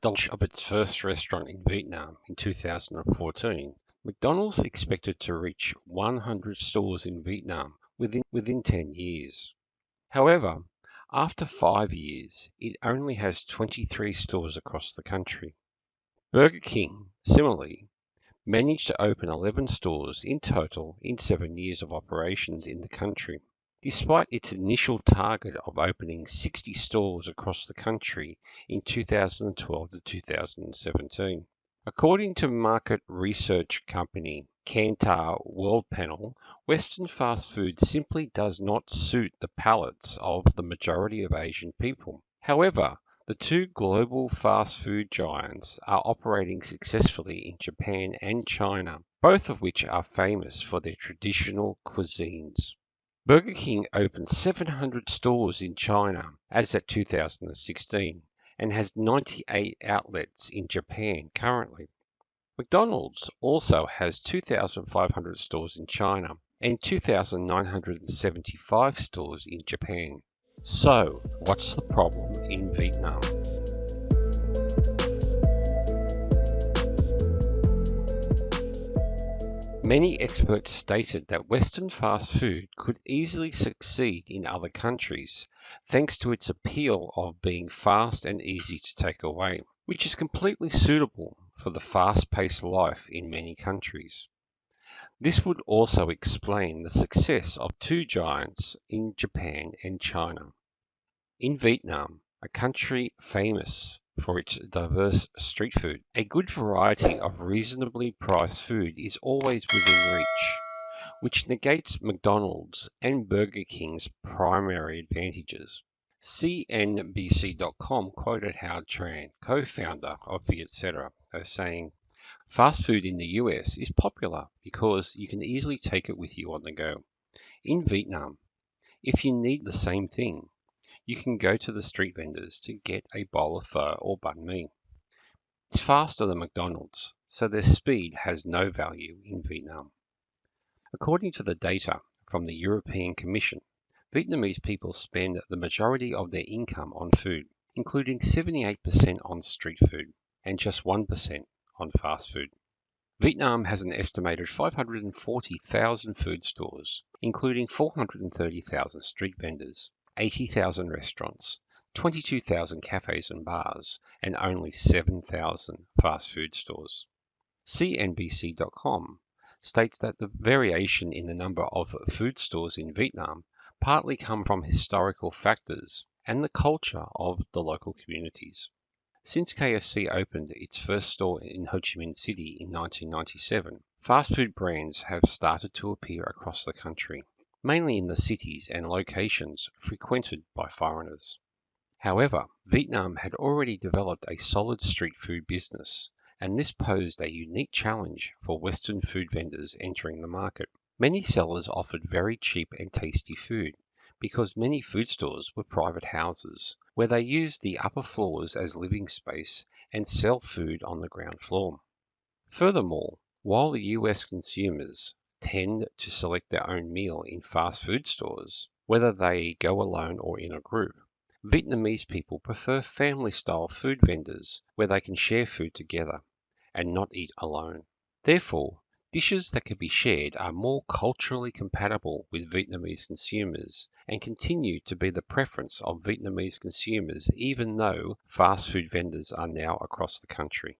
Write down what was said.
the launch of its first restaurant in Vietnam in 2014, McDonald's expected to reach 100 stores in Vietnam within 10 years. However, after 5 years, it only has 23 stores across the country. Burger King, similarly, managed to open 11 stores in total in 7 years of operations in the country, despite its initial target of opening 60 stores across the country in 2012 to 2017. According to market research company Kantar Worldpanel, Western fast food simply does not suit the palates of the majority of Asian people. However, the two global fast food giants are operating successfully in Japan and China, both of which are famous for their traditional cuisines. Burger King opened 700 stores in China as at 2016 and has 98 outlets in Japan currently. McDonald's also has 2,500 stores in China and 2,975 stores in Japan. So, what's the problem in Vietnam? Many experts stated that Western fast food could easily succeed in other countries thanks to its appeal of being fast and easy to take away, which is completely suitable for the fast-paced life in many countries. This would also explain the success of two giants in Japan and China. In Vietnam, a country famous for its diverse street food, a good variety of reasonably priced food is always within reach, which negates McDonald's and Burger King's primary advantages. CNBC.com quoted Howard Tran, co-founder of Vietsub, as saying, "Fast food in the US is popular because you can easily take it with you on the go. In Vietnam, if you need the same thing, you can go to the street vendors to get a bowl of pho or banh mi. It's faster than McDonald's, so their speed has no value in Vietnam." According to the data from the European Commission, Vietnamese people spend the majority of their income on food, including 78% on street food and just 1% on fast food. Vietnam has an estimated 540,000 food stores, including 430,000 street vendors, 80,000 restaurants, 22,000 cafes and bars, and only 7,000 fast food stores. CNBC.com states that the variation in the number of food stores in Vietnam partly come from historical factors and the culture of the local communities. Since KFC opened its first store in Ho Chi Minh City in 1997, fast food brands have started to appear across the country, mainly in the cities and locations frequented by foreigners. However, Vietnam had already developed a solid street food business, and this posed a unique challenge for Western food vendors entering the market. Many sellers offered very cheap and tasty food, because many food stores were private houses, where they used the upper floors as living space and sell food on the ground floor. Furthermore, while the US consumers tend to select their own meal in fast food stores, whether they go alone or in a group, Vietnamese people prefer family-style food vendors where they can share food together and not eat alone. Therefore, dishes that can be shared are more culturally compatible with Vietnamese consumers and continue to be the preference of Vietnamese consumers even though fast food vendors are now across the country.